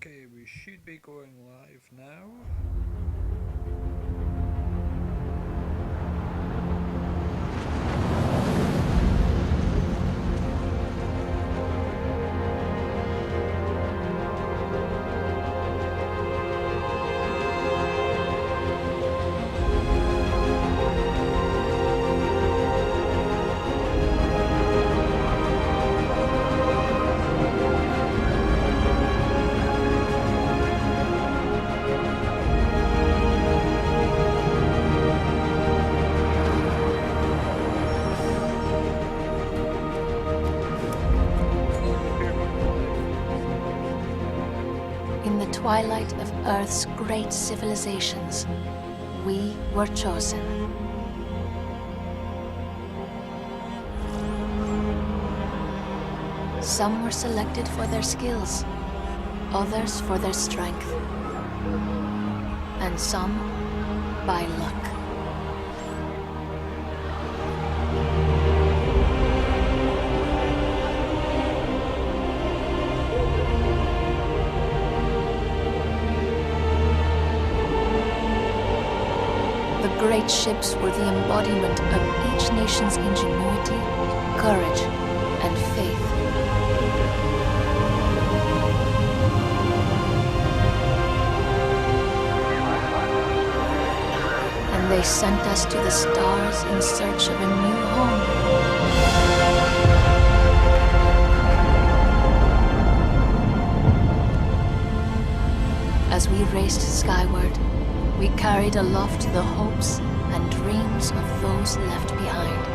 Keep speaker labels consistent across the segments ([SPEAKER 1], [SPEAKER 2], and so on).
[SPEAKER 1] Okay, we should be going live now.
[SPEAKER 2] In the twilight of Earth's great civilizations, we were chosen. Some were selected for their skills, others for their strength, and some by luck. The great ships were the embodiment of each nation's ingenuity, courage, and faith. And they sent us to the stars in search of a new home. As we raced skyward, we carried aloft the hopes and dreams of those left behind.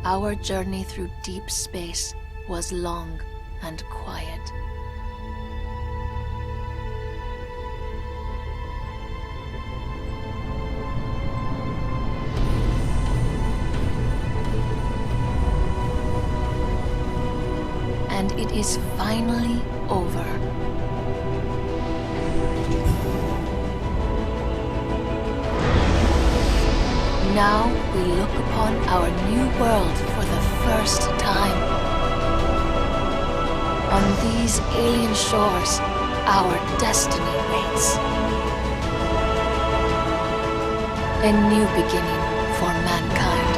[SPEAKER 2] Our journey through deep space was long and quiet. And it is finally over. Now we look upon our new world for the first time. On these alien shores, our destiny waits. A new beginning for mankind.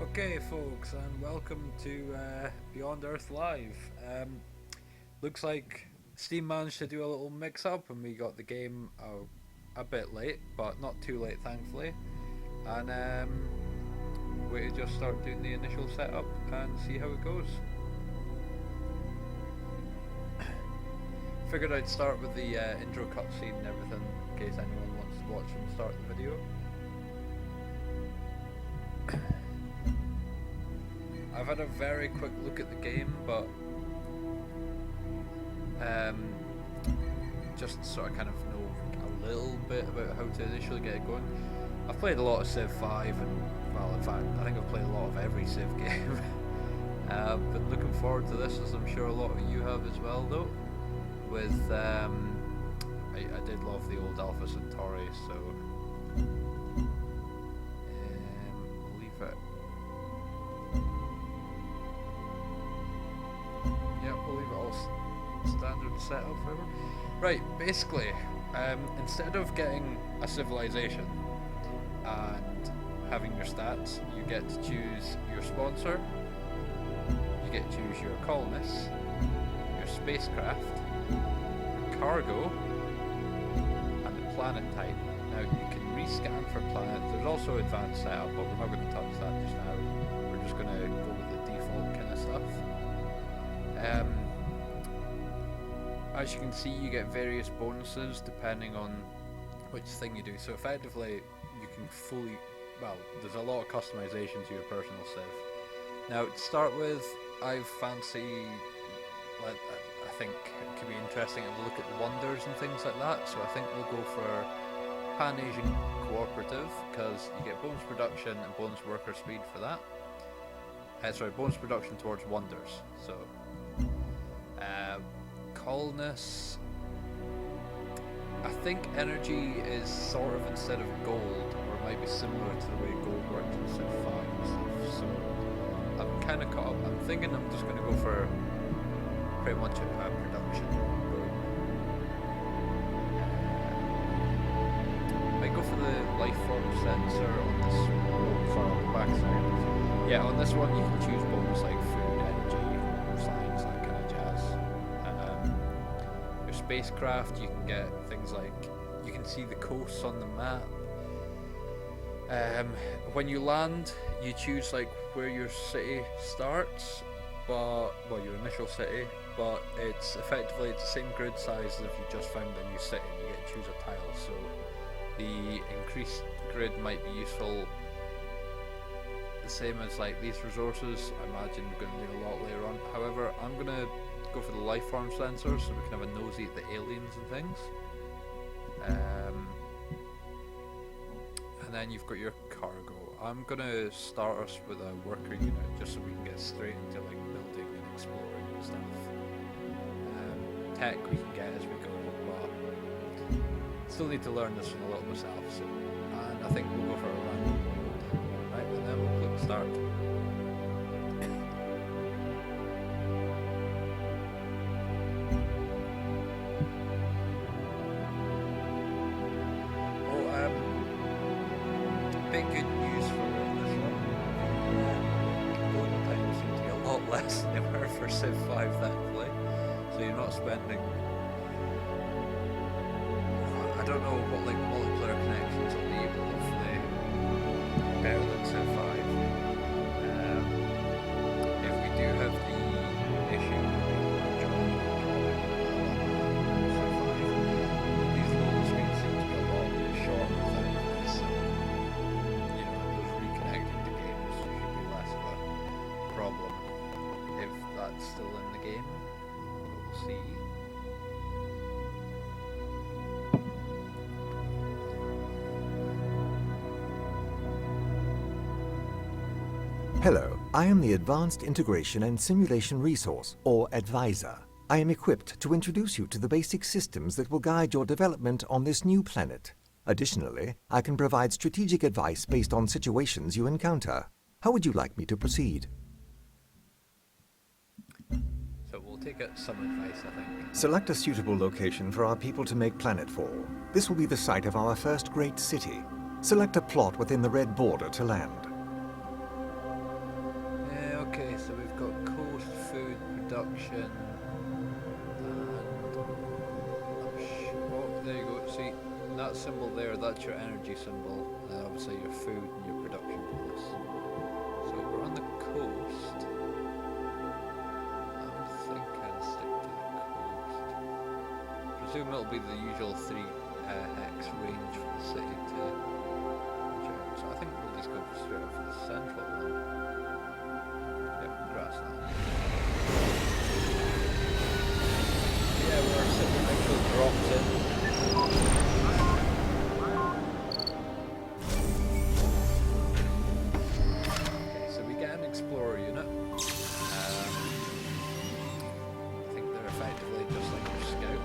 [SPEAKER 1] Okay, folks, and welcome to Beyond Earth Live. Looks like Steam managed to do a little mix-up, and we got the game a bit late, but not too late, thankfully. And we just start doing the initial setup and see how it goes. Figured I'd start with the intro cutscene and everything, in case anyone wants to watch from the start of the video. I've had a very quick look at the game, but just sort of kind of know a little bit about how to initially get it going. I've played a lot of Civ 5, and well, in fact, I think I've played a lot of every Civ game. But looking forward to this, as I'm sure a lot of you have as well, though. With I did love the old Alpha Centauri, so we'll leave it. Yeah, we'll leave it all standard setup forever. Right, basically, instead of getting a civilization and having your stats, you get to choose your sponsor, you get to choose your colonists, your spacecraft, your cargo, and the planet type. Now, you can rescan for planets. There's also advanced setup, but we're not going to touch that just now. We're just going to go with the default kind of stuff. As you can see, you get various bonuses depending on which thing you do. So effectively, you can fully, well, there's a lot of customization to your personal Civ. Now, to start with, I think it could be interesting to look at the wonders and things like that. So I think we'll go for Pan-Asian Cooperative, because you get bonus production and bonus worker speed for that. Sorry, bonus production towards wonders. So, colonists. I think energy is sort of instead of gold, or it might be similar to the way gold works in Civ 5 and stuff. So I'm kind of caught up. I'm thinking I'm just going to go for pretty much a production. Might go for the life form sensor on this. Oh, sorry, on the back side. Yeah, on this one you can choose bonus like food, energy, science, that kind of jazz. Your spacecraft, you can get things like you can see the coasts on the map. When you land, you choose like where your city starts, but well, your initial city, but it's effectively the same grid size as if you just found a new city. And you get to choose a tile, so the increased grid might be useful. The same as like these resources, I imagine we're going to do a lot later on. However, I'm going to go for the life form sensor so we can have a nosy at the aliens and things. And then you've got your cargo. I'm going to start us with a worker unit just so we can get straight into like building and exploring and stuff. Tech we can get as we go, but still need to learn this one a little myself. So, and I think we'll go for a run. Right, and then we'll click start. Big good news for this one. Loading times seem to be a lot less than they were for Civ 5, thankfully. So you're not spending. I don't know what like multiplayer connections will be, but hopefully better than Civ 5. If we do have the issue with Civ 5, these loading screens seem to be a lot shorter than this. Reconnecting to games should be less of a problem if that's still in the game. We'll see.
[SPEAKER 3] Hello, I am the Advanced Integration and Simulation Resource, or Advisor. I am equipped to introduce you to the basic systems that will guide your development on this new planet. Additionally, I can provide strategic advice based on situations you encounter. How would you like me to proceed?
[SPEAKER 1] So we'll take some advice, I think.
[SPEAKER 3] Select a suitable location for our people to make planetfall. This will be the site of our first great city. Select a plot within the red border to land.
[SPEAKER 1] Okay, so we've got coast, food, production, and oh, there you go. See, that symbol there, that's your energy symbol, and obviously your food and your production bonus. So we're on the coast. I'm thinking stick to the coast. Presume it'll be the usual 3 hex range for the city to return. So I think we'll just go straight up for the central one. Yep, grassland. Yeah, where our city actually drops in. Explorer unit. I think they're effectively just like your scout.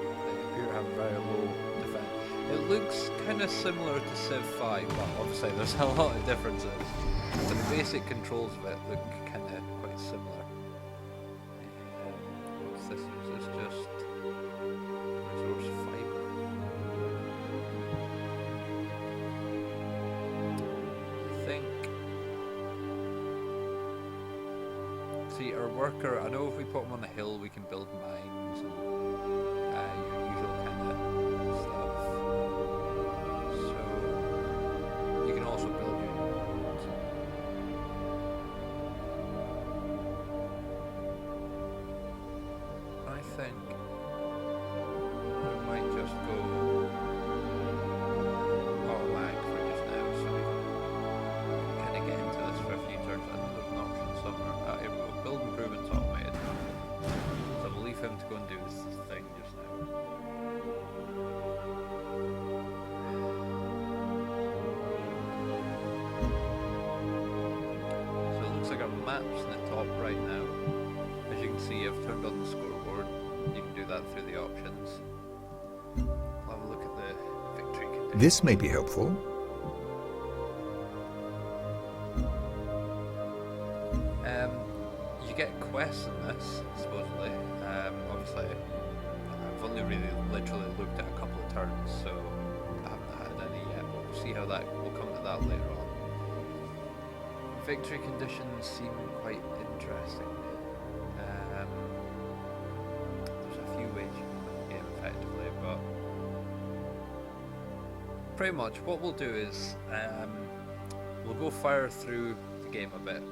[SPEAKER 1] They appear to have very low defense. It looks kind of similar to Civ 5, but obviously there's a lot of differences. But the basic controls of it look kind of quite similar. What's this? Is this just resource fiber? I think. See, our worker, I know if we put him on a hill we can build mines and your usual kind of stuff. So, you can also build your units. I think we might just go automatic for just now so we can kind of get into this for a few turns. I know there's an option somewhere. Here we go. Build improvements automated. So we'll leave him to go and do this maps in the top right now. As you can see, I've turned on the scoreboard. You can do that through the options. I'll have a look at the victory condition.
[SPEAKER 3] This may be helpful.
[SPEAKER 1] You get quests in this, supposedly. Obviously, I've only really literally looked at a couple of turns, so I haven't had any yet. We'll see how that, we'll come to that later on. Victory conditions seem quite interesting. There's a few ways you can win the game effectively, but pretty much what we'll do is we'll go fire through the game a bit.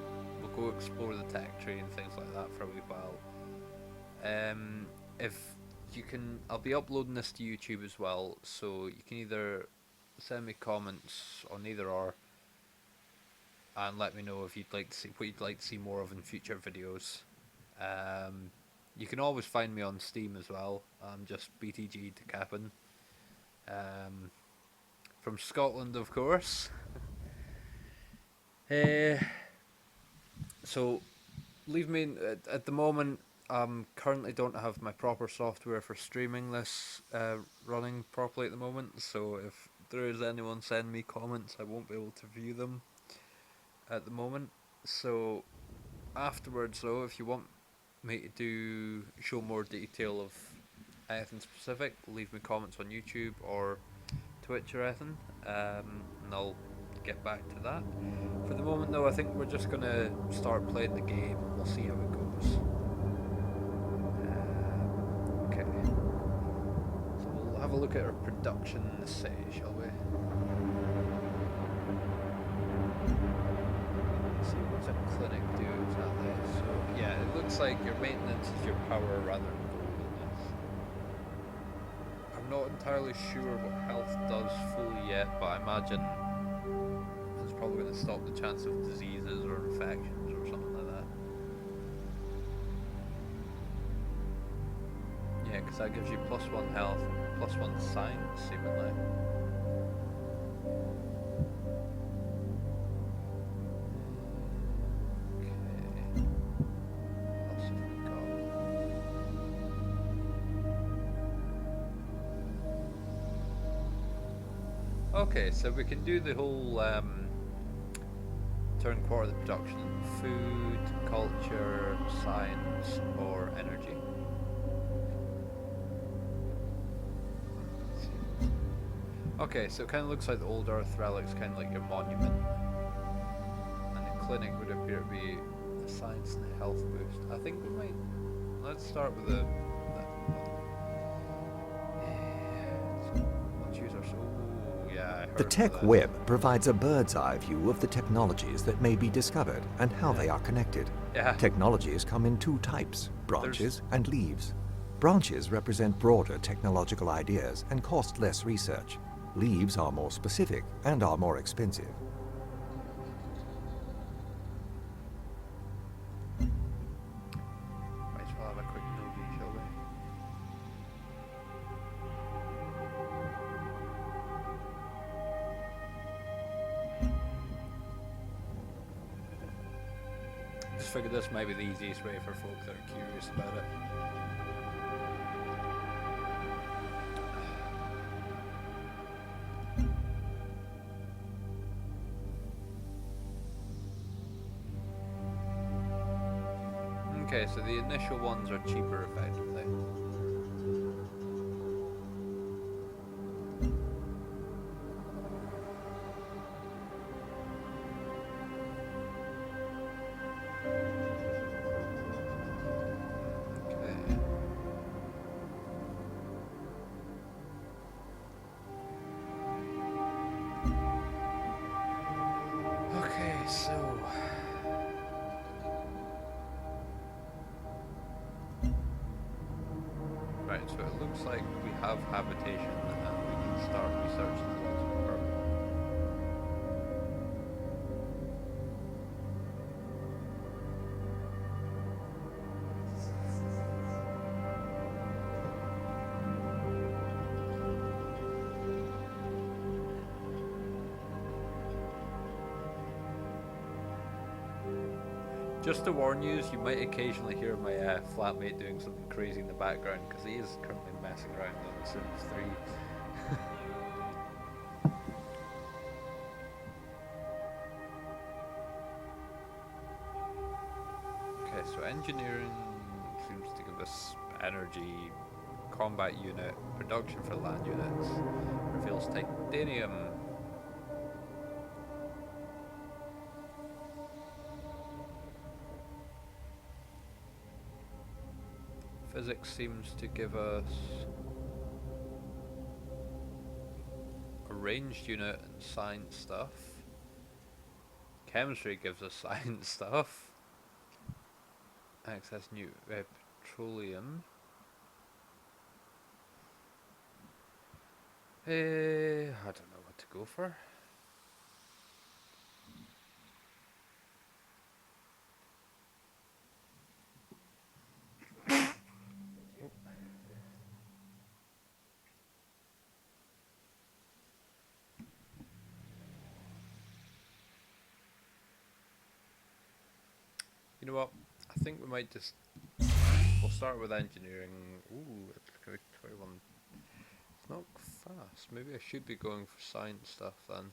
[SPEAKER 1] We'll go explore the tech tree and things like that for a wee while. If you can, I'll be uploading this to YouTube as well, so you can either send me comments on either or, and let me know if you'd like to see what you'd like to see more of in future videos. You can always find me on Steam as well. I'm just BTG to Cap'n. From Scotland, of course. So leave me at the moment. Currently don't have my proper software for streaming this running properly at the moment. So if there is anyone send me comments, I won't be able to view them at the moment. So afterwards, though, if you want me to show more detail of anything specific, leave me comments on YouTube or Twitch or anything, and I'll get back to that. For the moment, though, I think we're just gonna start playing the game. We'll see how it goes. Okay, so we'll have a look at our production say, shall we? See what's a clinic do exactly. So yeah, it looks like your maintenance is your power rather than goldeness. I'm not entirely sure what health does fully yet, but I imagine it's probably going to stop the chance of diseases or infections or something like that. Yeah, because that gives you +1 health, +1 science, seemingly. Okay, so we can do the whole turn quarter of the production: food, culture, science, or energy. Okay, so it kind of looks like the old Earth relic's kind of like your monument, and the clinic would appear to be a science and health boost. I think we might. Let's start with the. Let's use our.
[SPEAKER 3] The tech web provides a bird's eye view of the technologies that may be discovered and how they are connected.
[SPEAKER 1] Yeah.
[SPEAKER 3] Technologies come in two types, branches and leaves. Branches represent broader technological ideas and cost less research. Leaves are more specific and are more expensive.
[SPEAKER 1] Might as well have a quick nosy, shall we? Just figured this might be the easiest way for folk that are curious about it. Okay, so the initial ones are cheaper effectively. Okay, so right, so it looks like we have habitation and we can start researching the ones with purple. Just to warn you, you might occasionally hear my flatmate doing something crazy in the background because he is currently messing around on Sims 3. Okay, so engineering seems to give us energy, combat unit, production for land units, reveals titanium. Physics seems to give us a ranged unit and science stuff. Chemistry gives us science stuff. Access new petroleum. I don't know what to go for. You know what? I think we might just... We'll start with engineering. Ooh, it's 21. It's not fast. Maybe I should be going for science stuff then.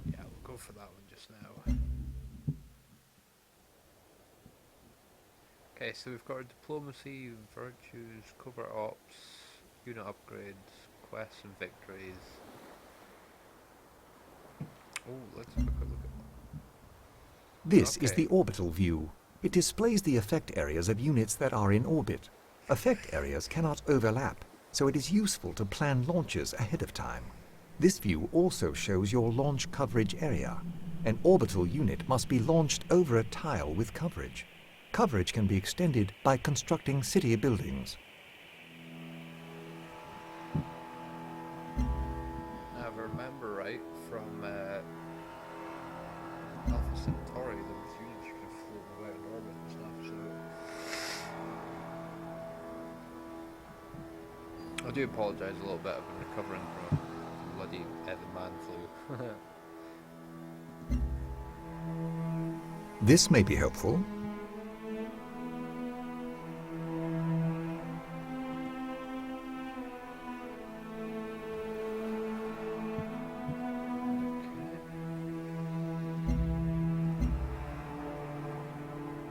[SPEAKER 1] Yeah, we'll go for that one just now. Okay, so we've got our diplomacy, virtues, covert ops, unit upgrades, quests and victories. Oh, let's have a quick look at
[SPEAKER 3] This is the orbital view. It displays the effect areas of units that are in orbit. Effect areas cannot overlap, so it is useful to plan launches ahead of time. This view also shows your launch coverage area. An orbital unit must be launched over a tile with coverage. Coverage can be extended by constructing city buildings.
[SPEAKER 1] Now, if I remember right, from Alpha Centauri, there was units you could float about in orbit and stuff, so... I do apologise a little bit, I've been recovering from bloody the man flu.
[SPEAKER 3] This may be helpful.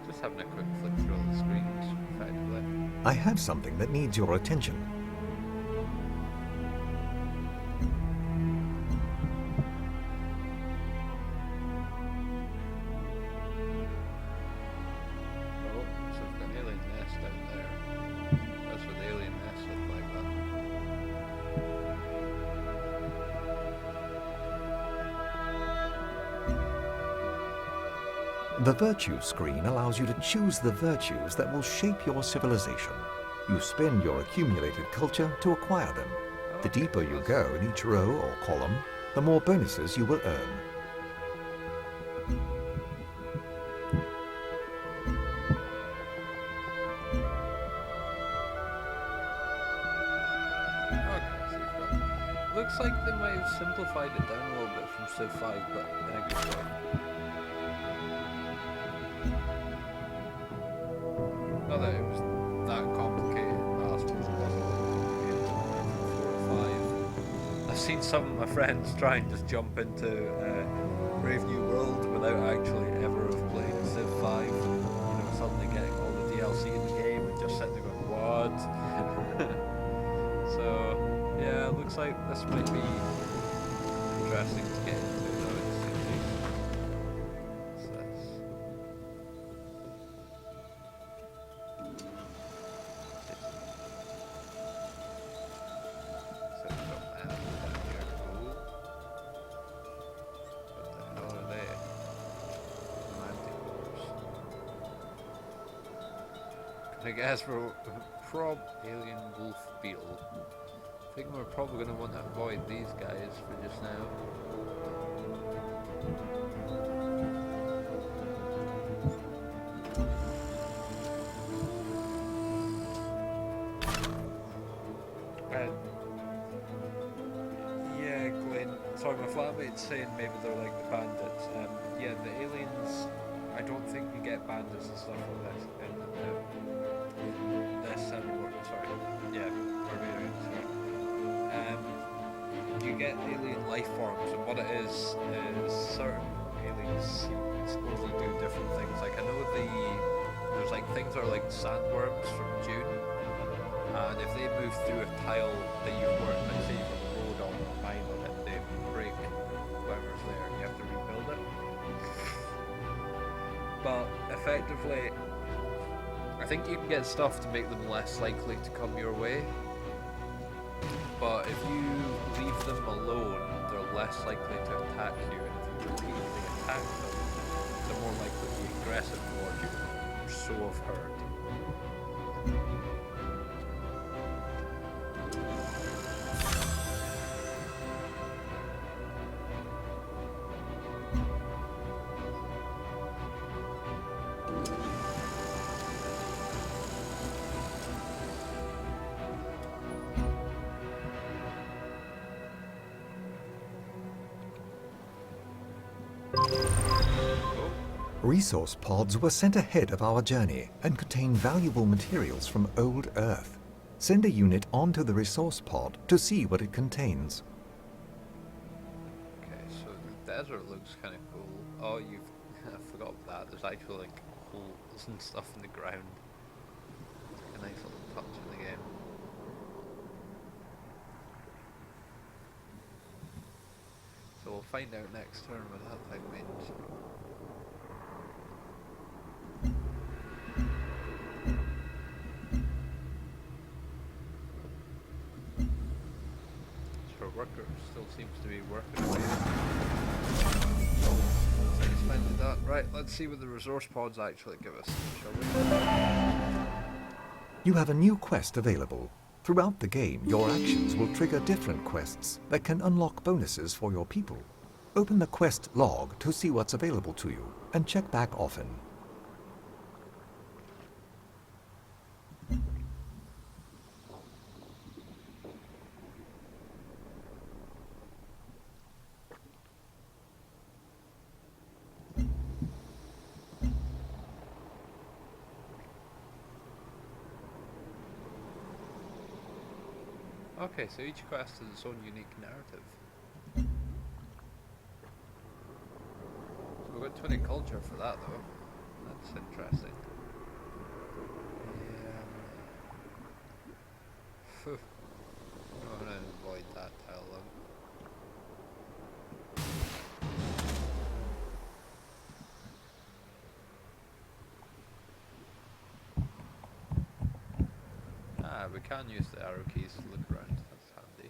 [SPEAKER 1] Just having a quick flick through all the screens, effectively.
[SPEAKER 3] I have something that needs your attention.
[SPEAKER 1] Oh, so we've got an alien nest down there. That's what the alien nests look like, then.
[SPEAKER 3] The virtue screen allows you to choose the virtues that will shape your civilization. You spend your accumulated culture to acquire them. The deeper you go in each row or column, the more bonuses you will earn.
[SPEAKER 1] Okay, so you've got... Looks like they might have simplified it down a little bit from Civ 5, but in a good way. Not that it was that complicated, I suppose it wasn't that complicated from 4 or 5. I've seen some of my friends try and just jump into Brave New World without actually ever have played Civ 5. You know, suddenly getting all the DLC in the game and just sitting there going, what? So, yeah, it looks like this might be interesting to get into, though. What's this? So we've got animals down here. Cool. What the hell are they? Manticores. I guess we're prob alien wolf beetle. I think we're probably going to want to avoid these guys for just now. Yeah, Glenn. Sorry, my flatmate's saying maybe they're like the bandits. Yeah, the aliens. I don't think you get bandits and stuff like this in this world. Sorry. Yeah, barbarians. Sorry. You get alien life forms, and what it is certain aliens supposedly do different things. Like I know there's like things that are like sandworms from Dune. And if they move through a tile that you've worked, like say you've got a road on or a mine on it, they break whatever's there and you have to rebuild it. But effectively, I think you can get stuff to make them less likely to come your way. But if you leave them alone, they're less likely to attack you. And if you repeatedly attack them, they're more likely to be aggressive towards you. So I've heard.
[SPEAKER 3] Resource pods were sent ahead of our journey and contain valuable materials from old Earth. Send a unit onto the resource pod to see what it contains.
[SPEAKER 1] Okay, so the desert looks kind of cool. Oh, I forgot about that. There's actually like holes and stuff in the ground. It's like a nice little touch in the game. So we'll find out next turn what that thing means. Worker still seems to be working away. So expanded that. Right, let's see what the resource pods actually give us, shall we?
[SPEAKER 3] You have a new quest available. Throughout the game, your actions will trigger different quests that can unlock bonuses for your people. Open the quest log to see what's available to you, and check back often.
[SPEAKER 1] Okay, so each quest has its own unique narrative. So we've got 20 culture for that though. That's interesting. Yeah. I'm gonna avoid that tile then. We can use the arrow keys to look around, that's handy.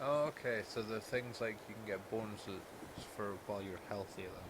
[SPEAKER 1] Oh, okay, so the things like you can get bonuses for while you're healthy then.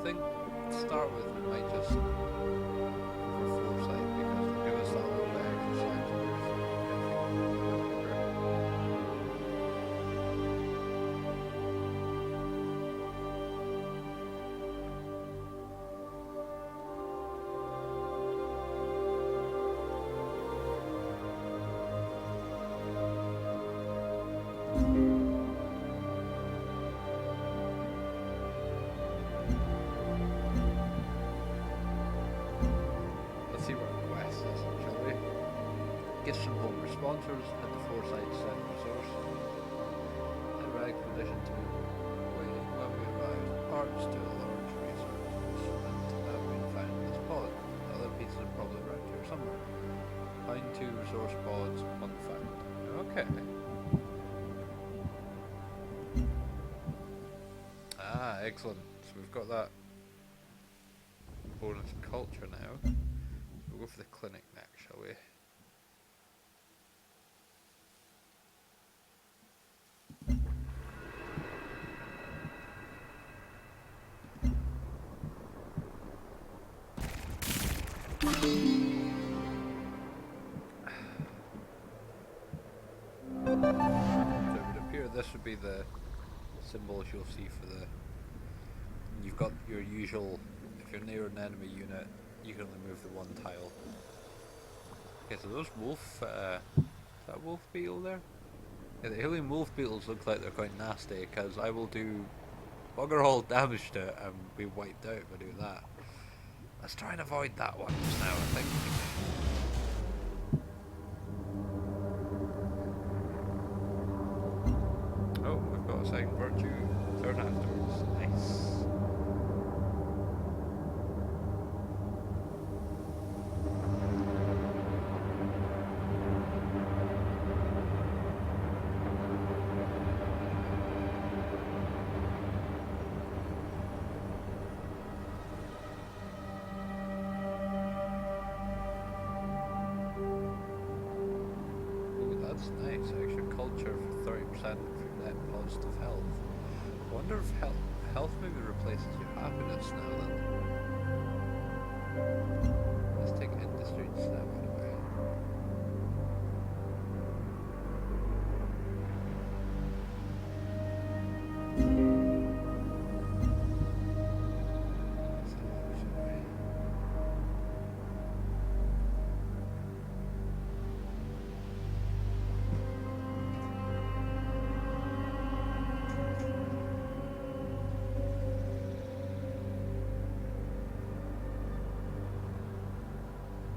[SPEAKER 1] think to start with we might just go for foresight because it'll give us that little bit extra science boost. Let's see what our quest is, shall we? Get some home sponsors at the Foresight Set resource. In right condition to waiting when we arrive. Parts to a large resource and have been found in this pod. Other pieces are probably around here somewhere. Find 2 resource pods, 1 found. Okay. Ah, excellent. So we've got that bonus culture now. We'll go for the clinic next, shall we? So it would appear this would be the symbols you'll see for the... You've got your usual... If you're near an enemy unit, you can only move the 1 tile. Okay, so those wolf... is that wolf beetle there? Yeah, the alien wolf beetles look like they're quite nasty, because I will do bugger all damage to it and be wiped out if I do that. Let's try and avoid that one just now, I think. Oh, we've got a second virtue turn afterwards. Nice. That's nice, extra culture for 30% for net positive health. I wonder if health maybe replaces your happiness now then. Let's take industry instead anyway.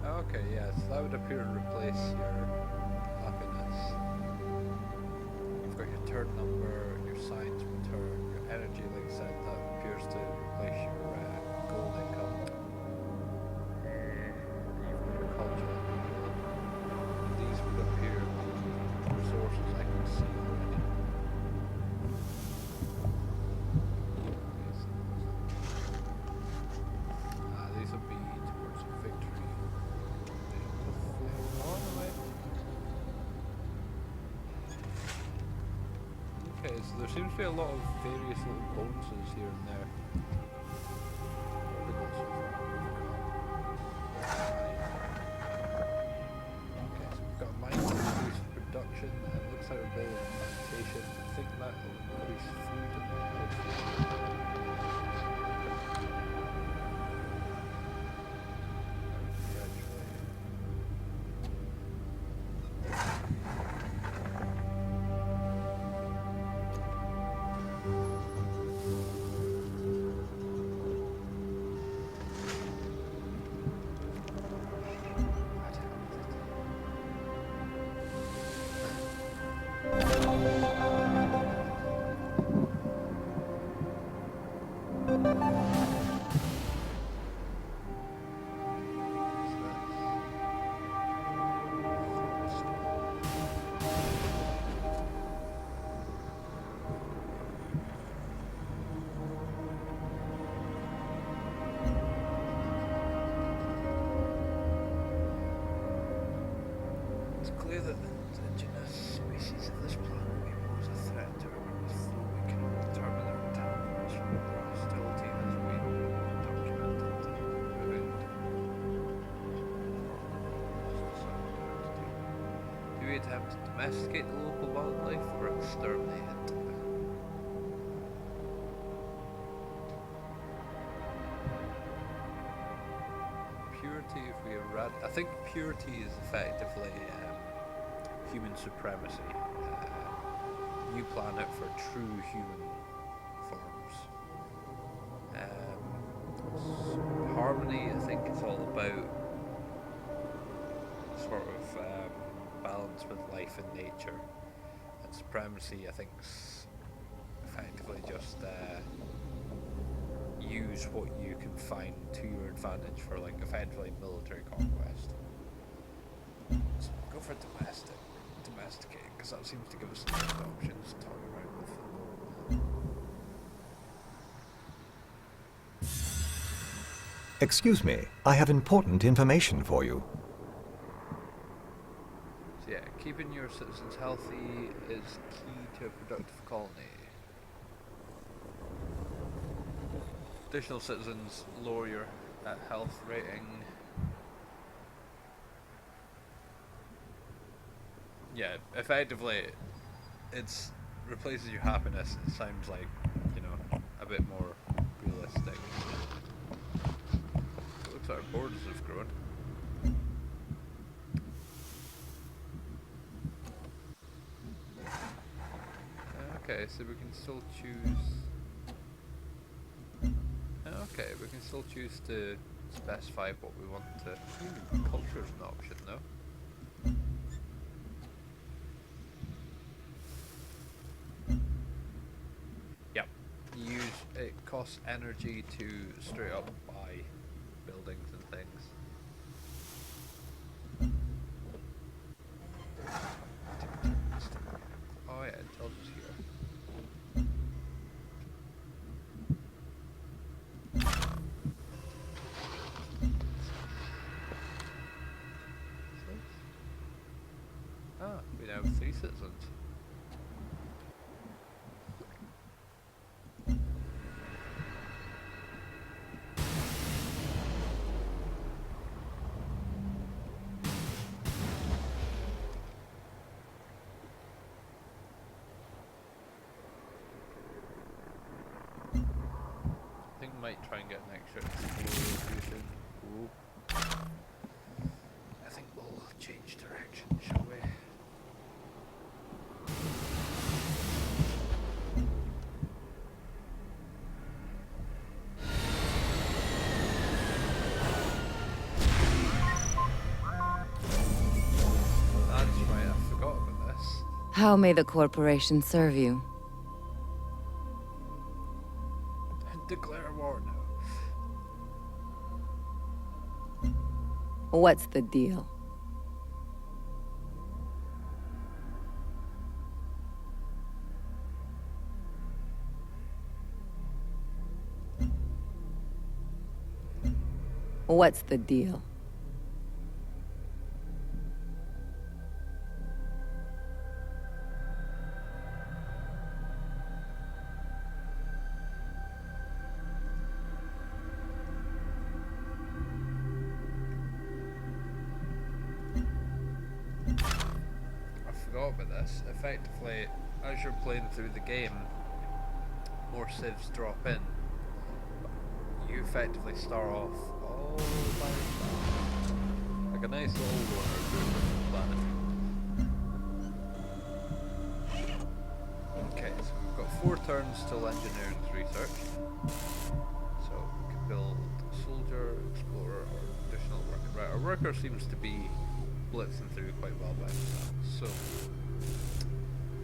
[SPEAKER 1] Okay, yes, that would appear to replace your happiness. You've got your turn number, your science per turn, your energy, like I said, that appears to replace your gold income. You've got your culture. And these would appear to be resources I can see already. These will be towards victory. Okay, so there seems to be a lot of various little bonuses here and there. What have we got so far? Okay, so we've got a mine to increase production, and it looks like we're building a plantation. I think that will increase food and it's clear that the indigenous species of this planet may pose a threat to our growth, though we cannot determine their intent. Their hostility has To domesticate the local wildlife or exterminate it? Purity, if we I think purity is effectively human supremacy. New planet for true human forms. Harmony, I think it's all about sort of balance with life and nature. And supremacy, I think, is effectively just use what you can find to your advantage for, like, effectively military conquest. So go for domesticate, because that seems to give us the most options to talk around with.
[SPEAKER 3] Excuse me, I have important information for you.
[SPEAKER 1] So yeah, keeping your citizens healthy is key to a productive colony. Additional citizens lower your health rating. Yeah, effectively, it's replaces your happiness. It sounds like, you know, a bit more realistic. It looks like our borders have grown. Okay, so we can still choose. Okay, we can still choose to specify what we want to. Culture is an option, though. Yep. It costs energy to straight up buy buildings and things. Oh yeah, intelligence here. Ah, we now have 3 citizens. I think we might try and get an extra exploration. Ooh. I think we'll change direction, shall we? That's right, I forgot about this.
[SPEAKER 4] How may the corporation serve you?
[SPEAKER 1] Declare war now.
[SPEAKER 4] What's the deal? What's the deal?
[SPEAKER 1] About this. Effectively, as you're playing through the game, more civs drop in. You effectively start off all by yourself. Like a nice little loner doing the planet. Okay, so we've got 4 turns till engineering research. So we can build soldier, explorer, or additional worker. Right, our worker seems to be blitzing through quite well by himself. So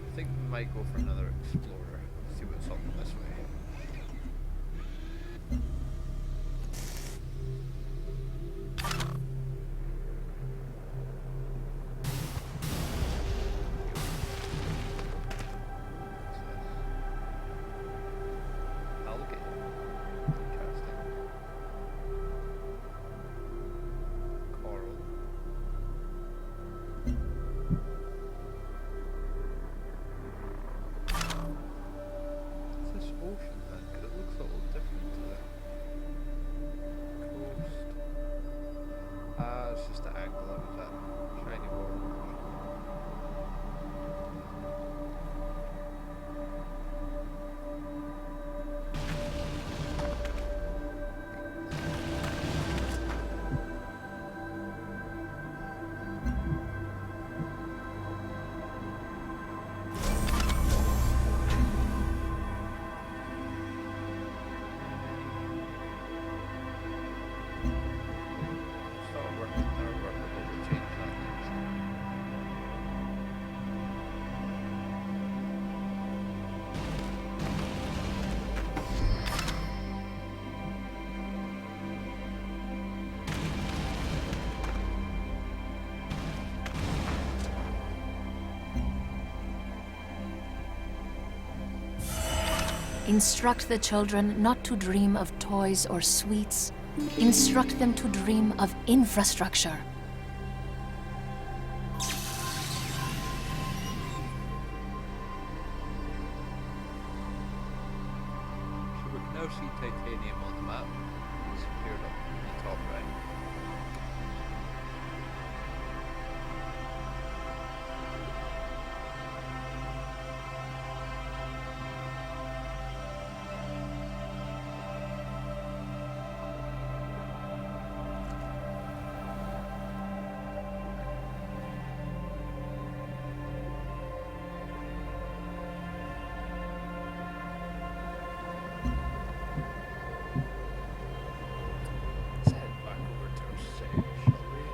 [SPEAKER 1] I think we might go for another explorer. See what's up this way. Alligator. Interesting. Coral. Is this
[SPEAKER 2] Instruct the children not to dream of toys or sweets. Instruct them to dream of infrastructure.
[SPEAKER 1] So we can now see titanium on the map. It's appeared up in the top right. Let's head back over to our save, shall we?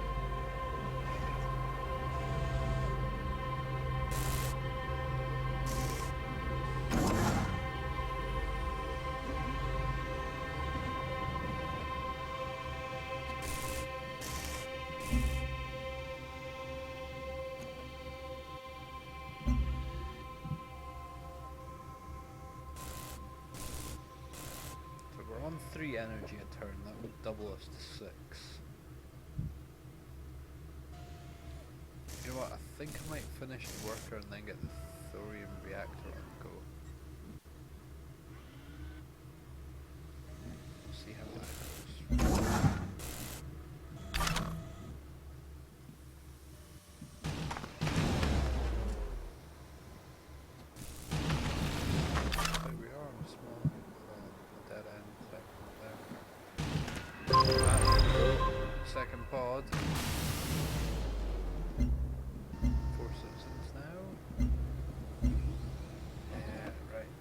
[SPEAKER 1] So we're on 3 energy a turn, that would double us to 6. You know what, I think I might finish the worker and then get the thorium reactor on the go. See how that goes. There we are on a small dead end segment there. Second pod. 4 citizens now. Yeah, right.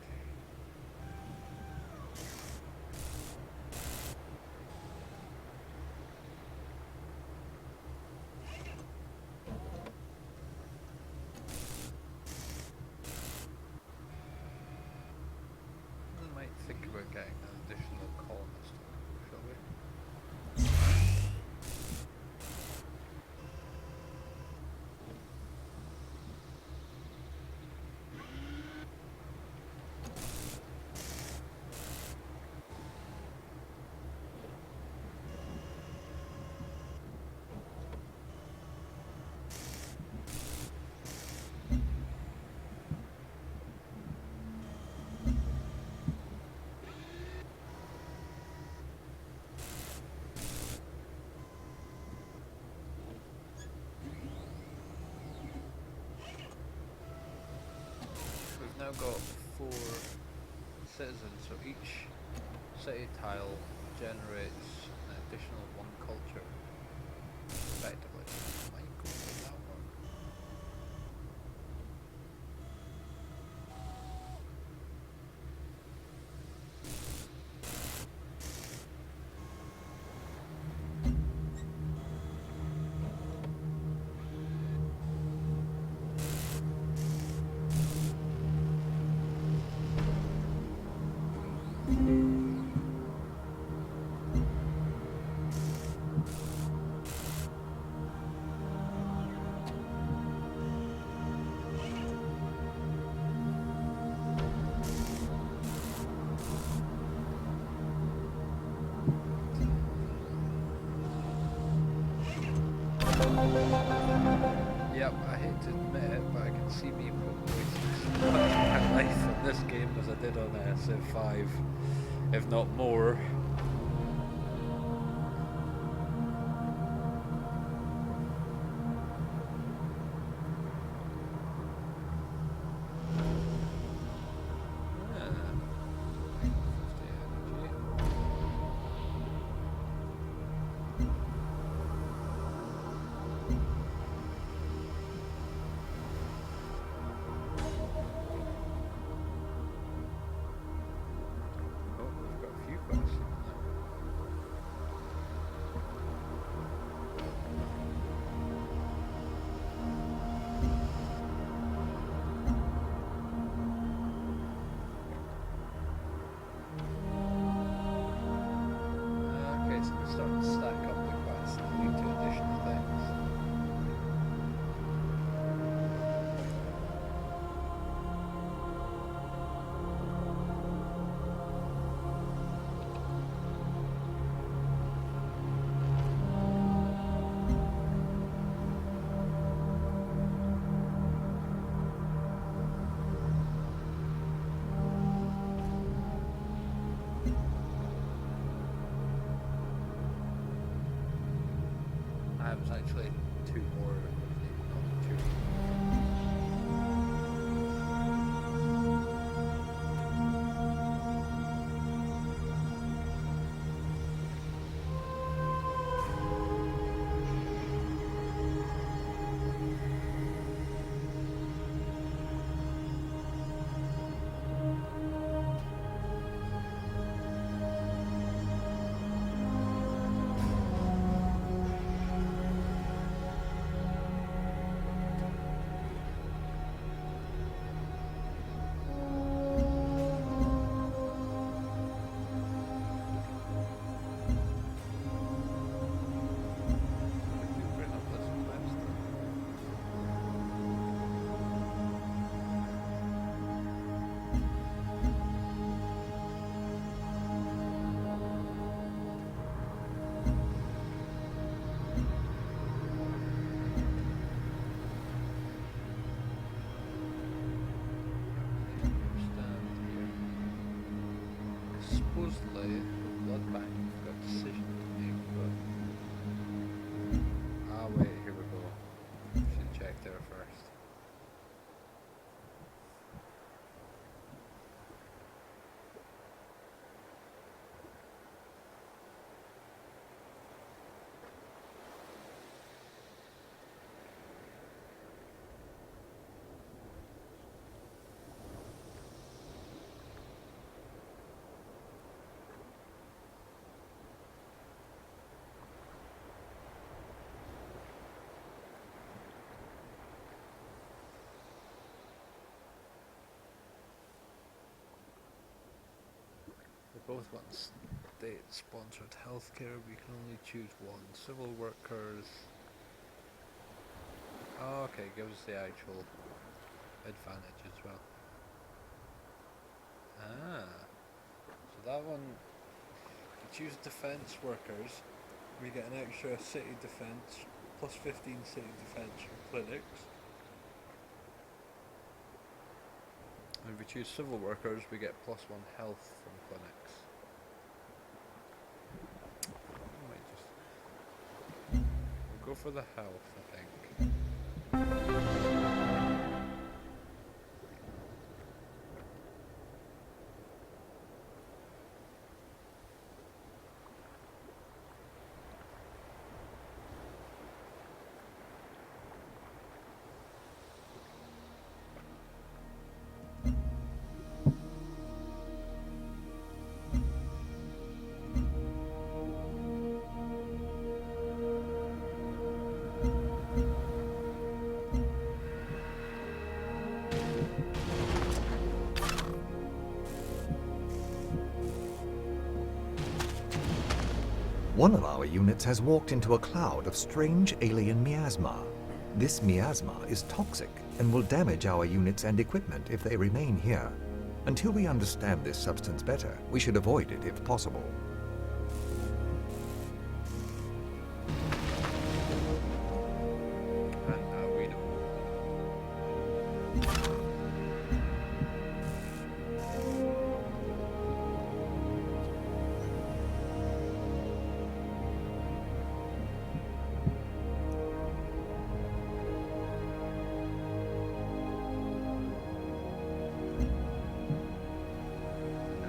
[SPEAKER 1] We might think about getting an additional colonist, shall we? We've now got 4 citizens, so each city tile generates an additional 1 culture, effectively. Might go for that one. Yep, I hate to admit it, but I can see me probably wasting as much of my life in this game as I did on Civ 5, if not more. Oh, we've got a few questions. it was actually 2 more of the non-mature. Bring up this quest. Stand here. Supposedly, the blood bank we've got a decision to make, but wait, here we go. Should check there first. We both want state-sponsored healthcare. We can only choose one. Civil workers. Oh, okay, gives us the actual advantage as well. So that one, we choose defense workers. We get an extra city defense, plus 15 city defense from clinics. And if we choose civil workers, we get plus 1 health from clinics. We'll go for the health, I think.
[SPEAKER 3] One of our units has walked into a cloud of strange alien miasma. This miasma is toxic and will damage our units and equipment if they remain here. Until we understand this substance better, we should avoid it if possible.
[SPEAKER 1] We don't.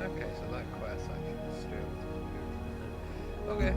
[SPEAKER 1] Okay, so that quest actually is straight up to the Okay.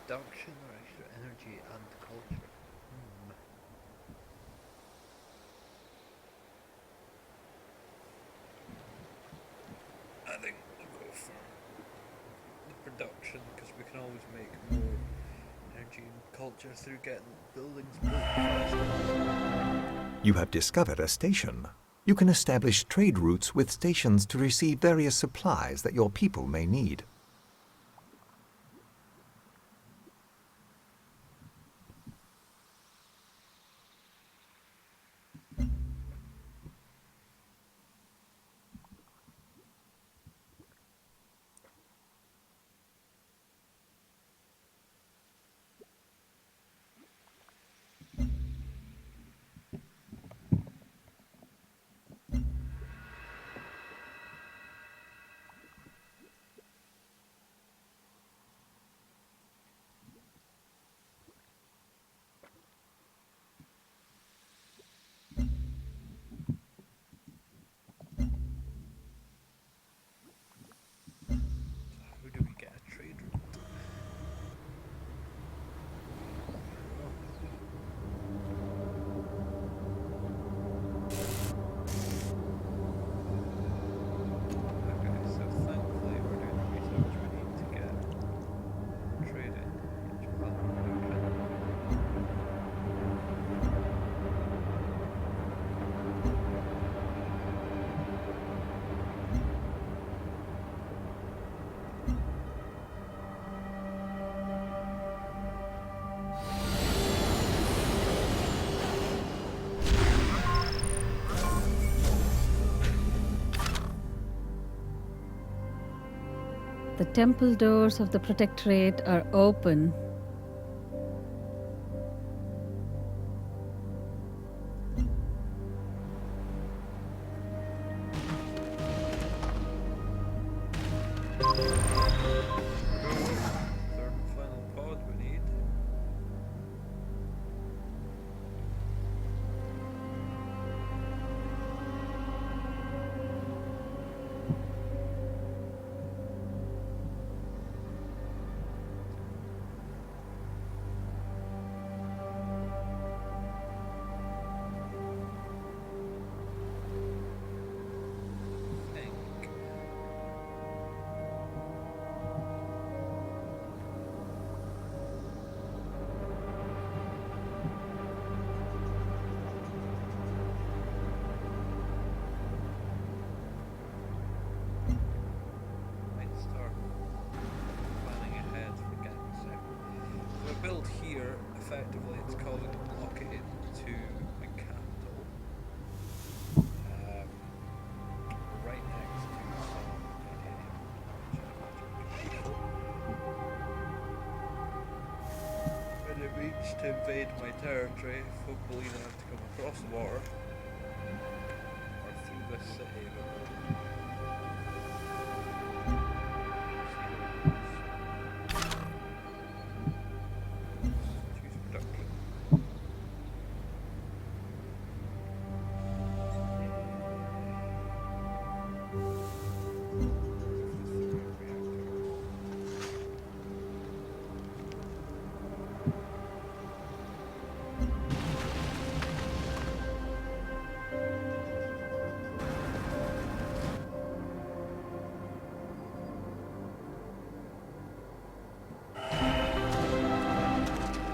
[SPEAKER 1] production or extra energy and culture? I think we'll go for the production because we can always make more energy and culture through getting buildings built faster.
[SPEAKER 3] You have discovered a station. You can establish trade routes with stations to receive various supplies that your people may need.
[SPEAKER 1] How do we get a trade route? Okay, so thankfully we're doing the research we need to get trading, Japan production.
[SPEAKER 5] The temple doors of the Protectorate are open.
[SPEAKER 1] Third and final pod we need. Think. Might start planning ahead for getting set. So a build here, effectively it's causing a blockade to the capital. Right next to some titanium, which I imagine. When it reaches to invade my territory, folk will either have to come across the water or through this city. Choose production.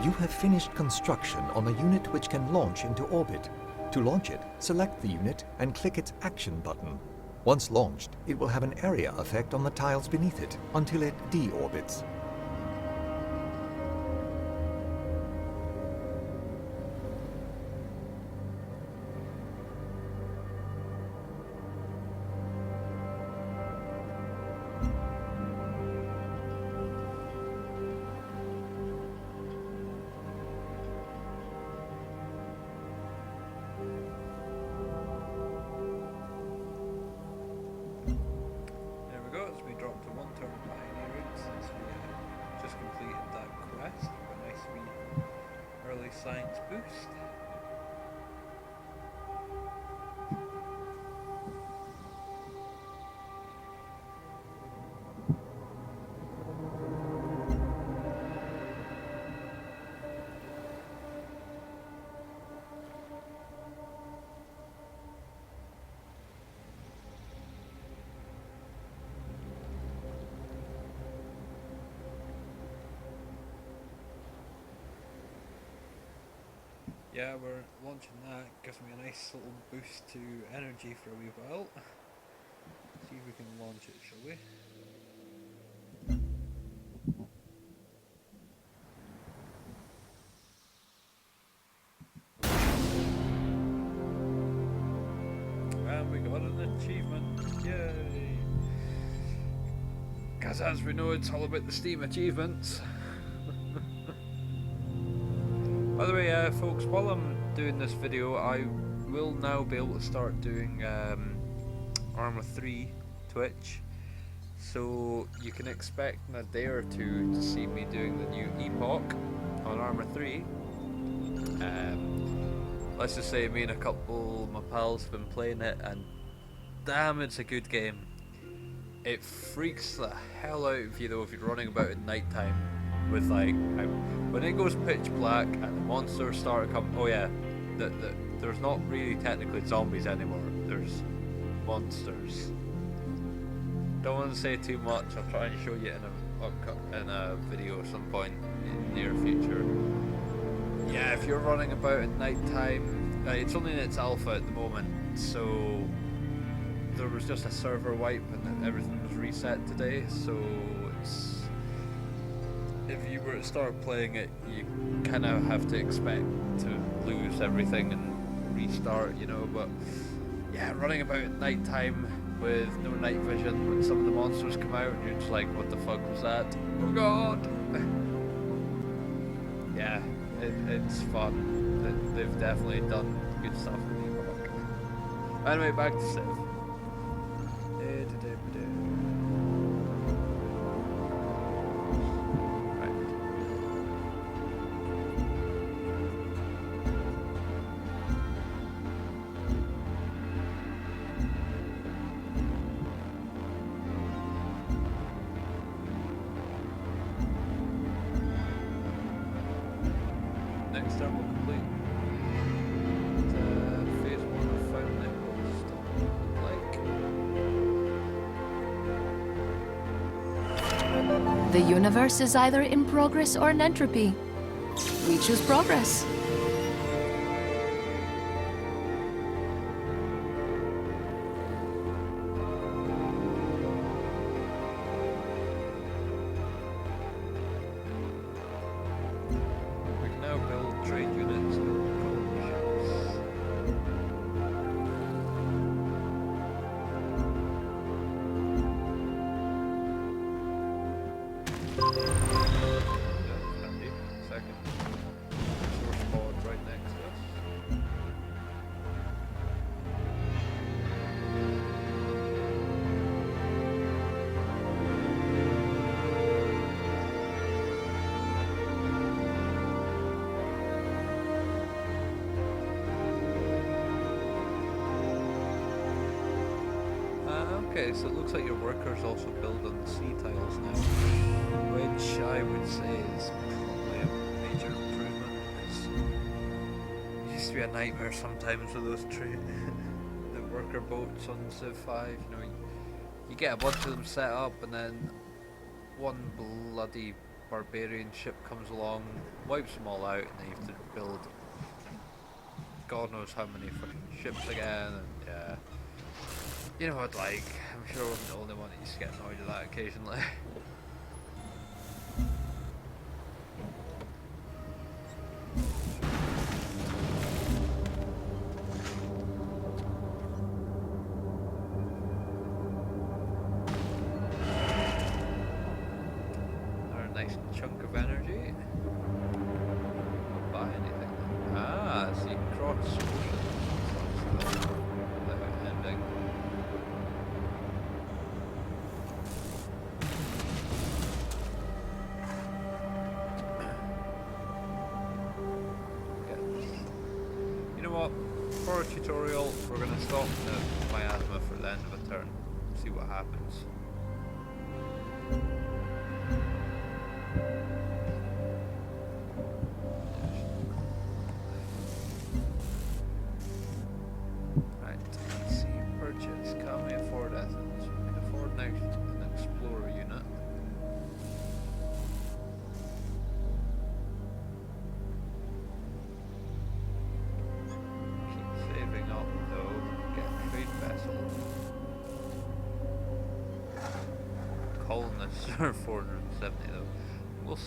[SPEAKER 3] You have finished construction on a unit which can launch into orbit. To launch it, select the unit and click its Action button. Once launched, it will have an area effect on the tiles beneath it until it deorbits.
[SPEAKER 1] There we go, it's been dropped to one turn pioneering since we Yeah, we're launching that. Gives me a nice little boost to energy for a wee while. See if we can launch it, shall we? And we got an achievement. Yay! Because as we know, it's all about the Steam achievements. By the way, folks, while I'm doing this video, I will now be able to start doing Arma 3 Twitch. So you can expect in a day or two to see me doing the new Epoch on Arma 3. Let's just say me and a couple of my pals have been playing it, and damn, it's a good game. It freaks the hell out of you though if you're running about at night time with like when it goes pitch black and the monsters start to come. Oh yeah, there's not really technically zombies anymore. There's monsters. Don't want to say too much. I'll try and show you in a video at some point in the near future. Yeah, if you're running about at night time, it's only in its alpha at the moment, so there was just a server wipe and everything was reset today, so it's, if you were to start playing it, you kind of have to expect to lose everything and restart, you know. But yeah, running about at night time with no night vision when some of the monsters come out and you're just like, what the fuck was that? Oh god! Yeah, it's fun. They've definitely done good stuff with Epoch. Anyway, back to Civ. Next up, we'll complete phase 1 of Final Network. Like,
[SPEAKER 2] The universe is either in progress or in entropy. We choose progress.
[SPEAKER 1] we can now build trade units and ships. Yeah, handy. Second resource pod right next to us. Okay, so it looks like your workers also build on the sea tiles now, which I would say is probably a major improvement, because it used to be a nightmare sometimes with those the worker boats on Civ 5. You know, you get a bunch of them set up, and then one bloody barbarian ship comes along, wipes them all out, and then you have to build God knows how many fucking ships again, and yeah. You know what, like, I'm sure I wasn't the only one that used to get annoyed at that occasionally. Another nice chunk of energy. Not buy anything. Ah, see, cross oceans. Ending. For a tutorial, we're going to stop the miasma for the end of a turn, see what happens. Right, let's see, purchase, can we afford Athens? We can afford an explorer unit. colonists are 470 though. We'll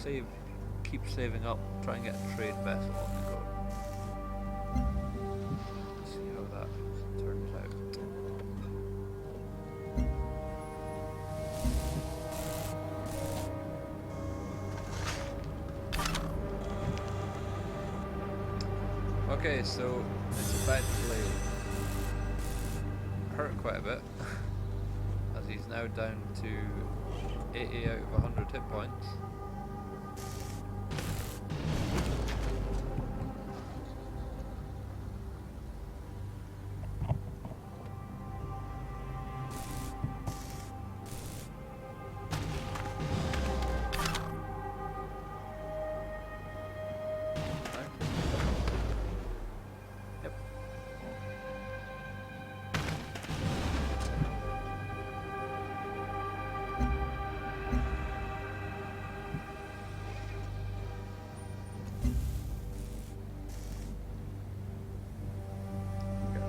[SPEAKER 1] keep saving up, try and get a trade vessel on the go. See how that turns out. Okay, so it's eventually hurt quite a bit, as he's now down to 80 out of 100 hit points.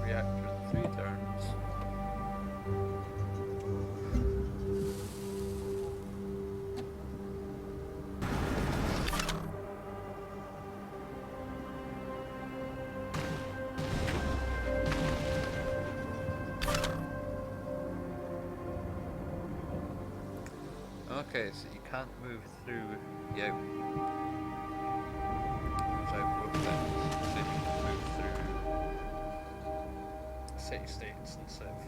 [SPEAKER 1] Reactor in 3 turns. Okay, so you can't move through the outpost things, so you can move through city states and stuff.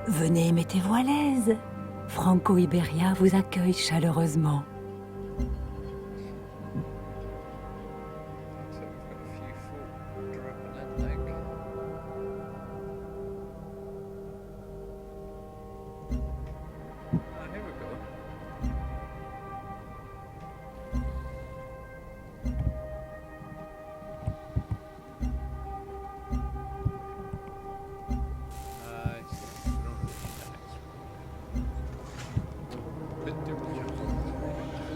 [SPEAKER 6] Venez, mettez-vous à l'aise. Franco-Iberia vous accueille chaleureusement.
[SPEAKER 1] So we've got a few folk dropping in now. Ah, here we go. Nice. We don't really need that next one. Could do with just that one off.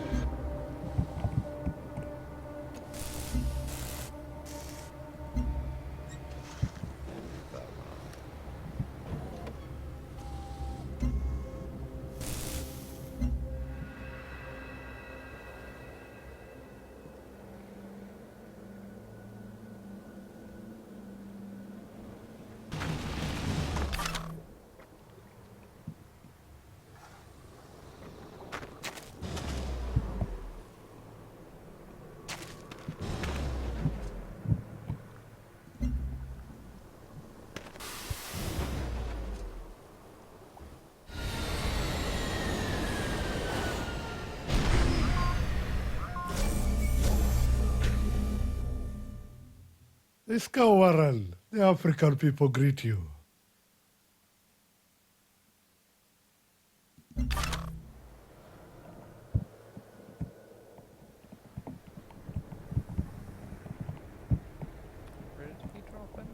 [SPEAKER 7] Iskawaran, the African people greet you.
[SPEAKER 1] Where did he drop in?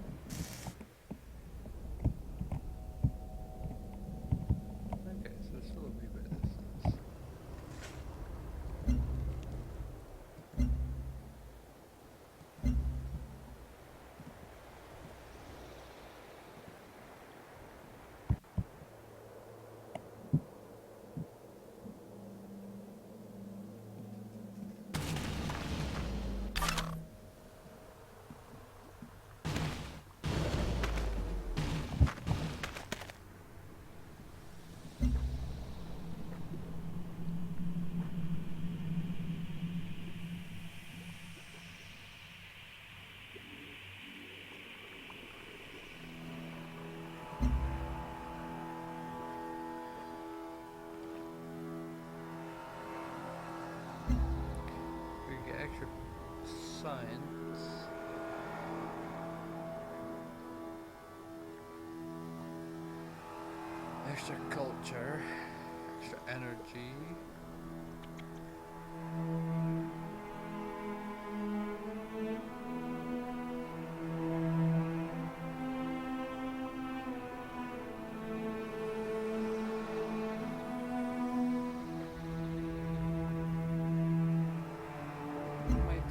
[SPEAKER 1] Okay, so there's still a wee bit of distance. We can get extra science. Extra culture. Extra energy.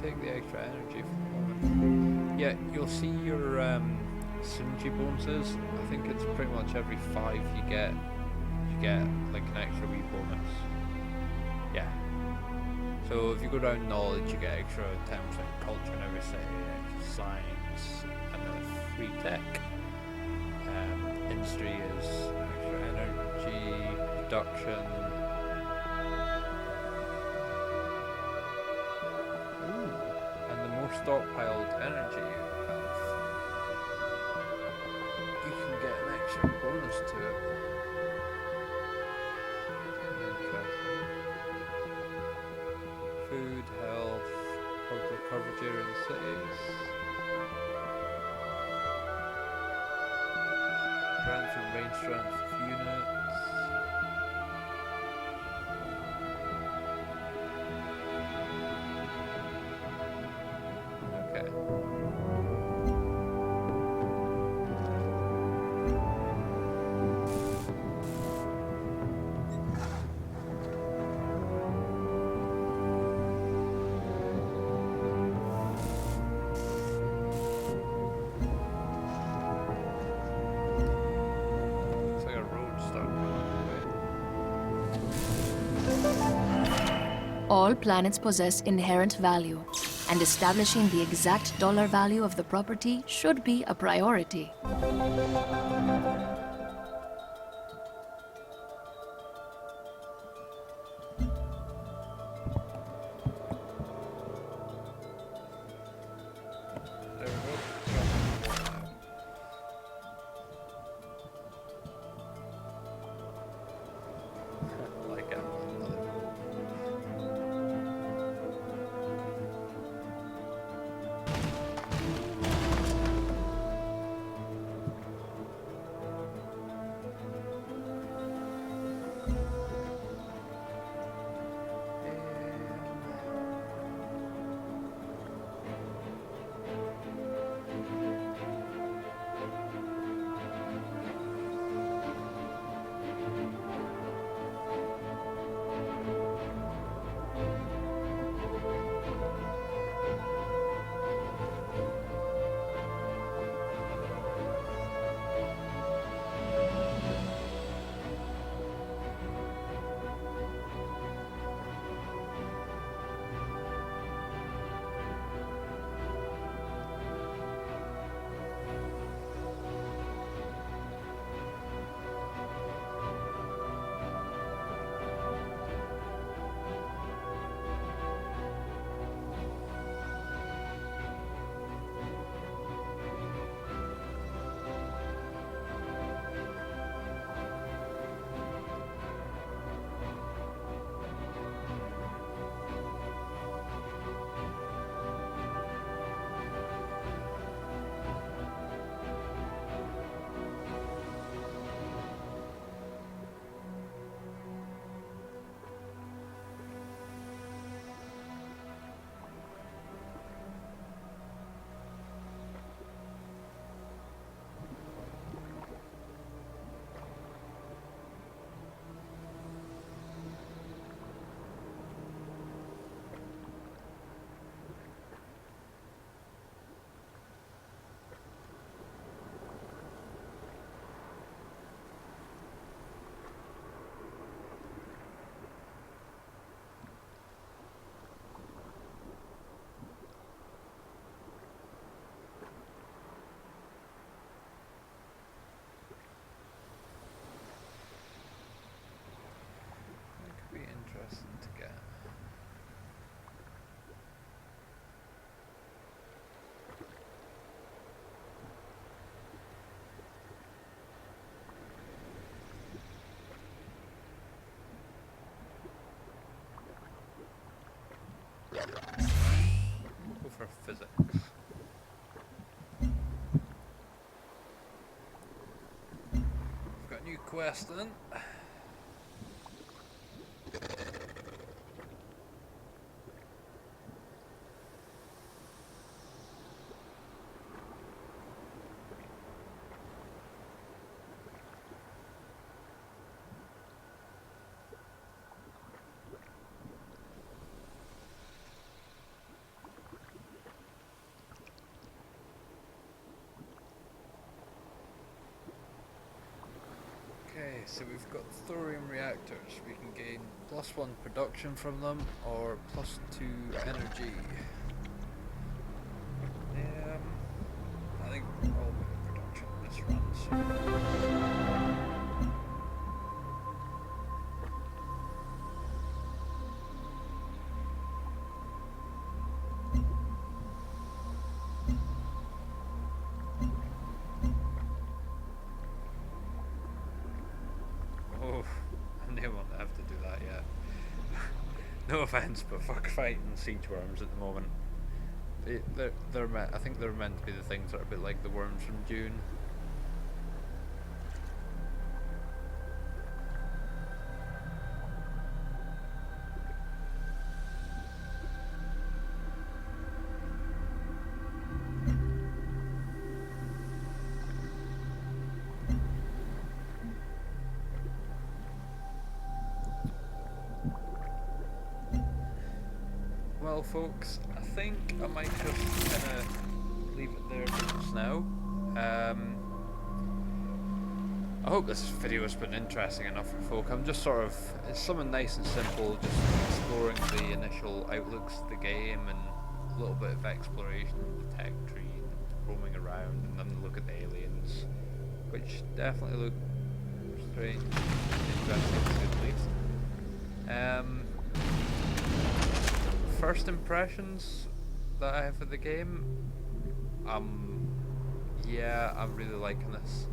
[SPEAKER 1] take the extra energy for the moment. Yeah, you'll see your synergy bonuses. I think it's pretty much every 5 you get like an extra wee bonus. Yeah. So if you go down knowledge, you get extra 10% culture in every city, extra science, and then free tech. Industry is extra energy, production. Ooh. And the more stockpiled energy you have, you can get an extra bonus to it. Interesting. Food, health, public coverage area in cities. Grants and range strength of units. Okay. Looks like a road starting to
[SPEAKER 2] All planets possess inherent value, and establishing the exact dollar value of the property should be a priority.
[SPEAKER 1] There we go. Like it. Be interesting to get. Go for physics. We've got a new quest then. so we've got thorium reactors. We can gain +1 production from them, or +2 energy. I think all production this runs. Oh, I didn't want to have to do that yet. No offense, but fuck fighting siege worms at the moment. I think they're meant to be the things that are a bit like the worms from Dune. Well, folks, I think I might just kind of leave it there for just now. I hope this video has been interesting enough for folk. I'm just sort of, it's something nice and simple, just exploring the initial outlooks of the game and a little bit of exploration of the tech tree and roaming around, and then look at the aliens, which definitely look strange, interesting to say the least. First impressions that I have of the game, yeah, I'm really liking this.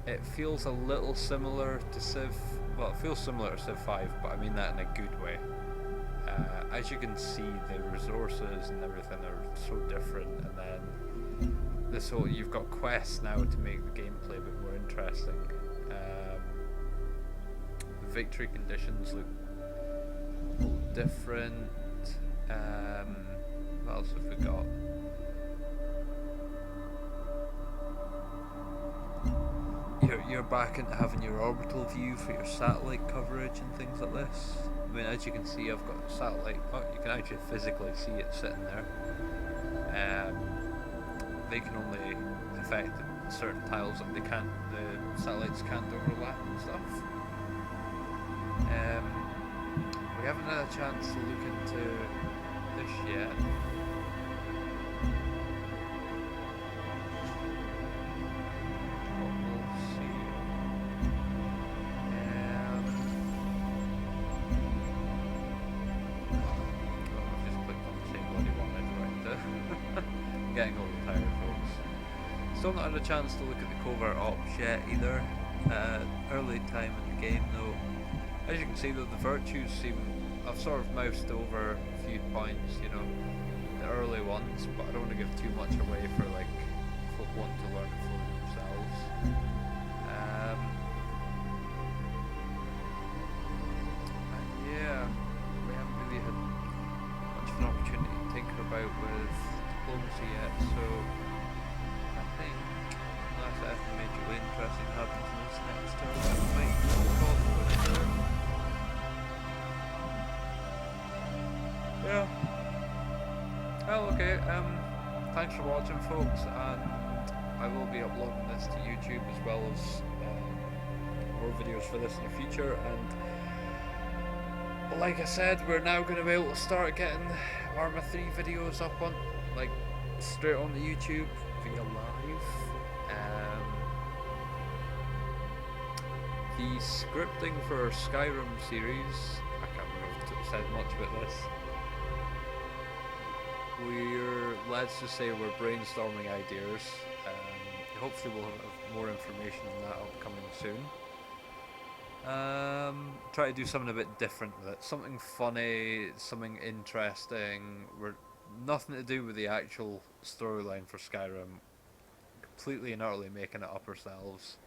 [SPEAKER 1] It feels a little similar to Civ, well, it feels similar to Civ 5, but I mean that in a good way. As you can see, the resources and everything are so different, and then this whole, you've got quests now to make the gameplay a bit more interesting. The victory conditions look a little different. What else have we got? You're back into having your orbital view for your satellite coverage and things like this. I mean, as you can see, I've got satellite. Oh, you can actually physically see it sitting there. They can only affect certain tiles that they can't. The satellites can't overlap and stuff. We haven't had a chance to look into this yet. But we'll see. Well, I've just clicked on the same bloody one right there. I'm getting a little tired, folks. Still not had a chance to look at the covert ops yet either. Early time in the game though. As you can see though, the virtues seem, I've sort of moused over a few points, you know, the early ones, but I don't want to give too much away for like folk wanting to learn it for themselves. And yeah, we haven't really had much of an opportunity to tinker about with diplomacy yet, so I think unless anything majorly interesting happens in this next turn, I might call it quits there. Yeah. Well, okay, thanks for watching, folks, and I will be uploading this to YouTube as well as more videos for this in the future, and like I said, we're now going to be able to start getting Arma 3 videos up on, like, straight on the YouTube via live. The scripting for Skyrim series, I can't remember if I said much about this. Let's just say we're brainstorming ideas. Hopefully we'll have more information on that upcoming soon. Try to do something a bit different with it. Something funny, something interesting. We're nothing to do with the actual storyline for Skyrim. Completely and utterly making it up ourselves.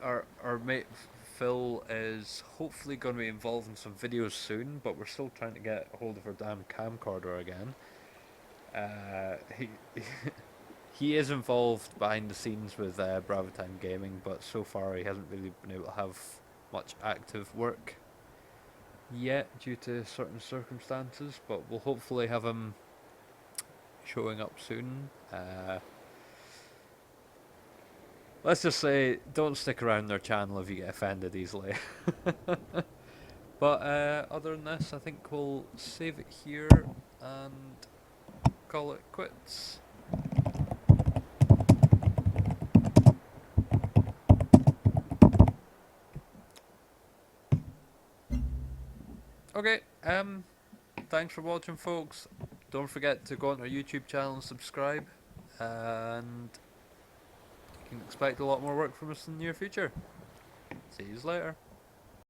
[SPEAKER 1] Our mate Phil is hopefully going to be involved in some videos soon, but we're still trying to get a hold of our damn camcorder again. He is involved behind the scenes with BravoTime Gaming, but so far he hasn't really been able to have much active work yet due to certain circumstances, but we'll hopefully have him showing up soon. Let's just say, don't stick around their channel if you get offended easily. But other than this, I think we'll save it here and call it quits. Okay, thanks for watching, folks. Don't forget to go on our YouTube channel and subscribe, and you can expect a lot more work from us in the near future. See you later.